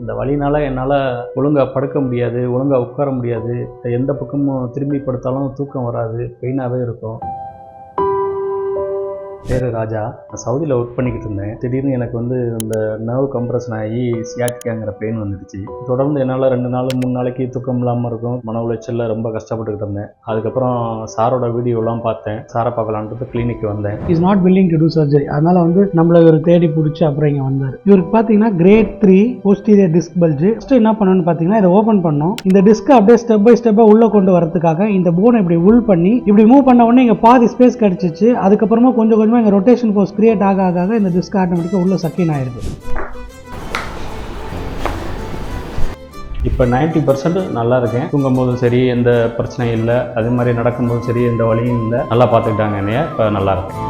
இந்த வலினால என்னால் ஒழுங்காக படுக்க முடியாது, ஒழுங்காக உட்கார முடியாது, எந்த பக்கமும் திரும்பி படுத்தாலும் தூக்கம் வராது, பெயினாகவே இருக்கும். பேர் ராஜா. நான் சவுதியில் ஒர்க் பண்ணிக்கிட்டு இருந்தேன். திடீர்னு எனக்கு இந்த நர்வ் கம்ப்ரெஷன் ஆகி சியாட்டிக்காங்கிற பெயின் வந்துடுச்சு. தொடர்ந்து என்னால் 2 நாள் 3 நாளைக்கு தூக்கம் இல்லாமல் இருக்கும். மன உளைச்சலில் ரொம்ப கஷ்டப்பட்டுக்கிட்டு இருந்தேன். அதுக்கப்புறம் சாரோட வீடியோலாம் பார்த்தேன். சாரை பார்க்கலான்ட்டு கிளினிக் வந்தேன். Is not willing to do surgery. அதனால் நம்மளை இவர் தேடி பிடிச்சி அப்புறம் இங்கே வந்தார். இவருக்கு பார்த்தீங்கன்னா grade 3 posterior disc bulge. First என்ன பண்ணணும்னு பார்த்தீங்கன்னா இதை ஓப்பன் பண்ணோம். இந்த டிஸ்க் அப்படியே ஸ்டெப் பை ஸ்டெப்பாக உள்ளே கொண்டு வரதுக்காக இந்த போனை இப்படி உள் பண்ணி இப்படி மூவ் பண்ண உடனே இங்கே பாதி ஸ்பேஸ் கிடச்சிச்சு. அதுக்கப்புறமா கொஞ்சம் கொஞ்சமாக இங்கே ரொட்டேஷன் ஃபோர்ஸ் கிரியேட் ஆக இந்த டிஸ்க் ஆட்டோமேட்டிக்காக உள்ள சக்கின் ஆயிருக்கு. இப்போ 90% நல்லா இருக்கேன். தூங்கும்போதும் சரி எந்த பிரச்சனையும் இல்லை, அதே மாதிரி நடக்கும்போதும் சரி எந்த வலியும் இல்லை. நல்லா பார்த்துக்கிட்டாங்க என்னைய. இப்போ நல்லா இருக்கேன்.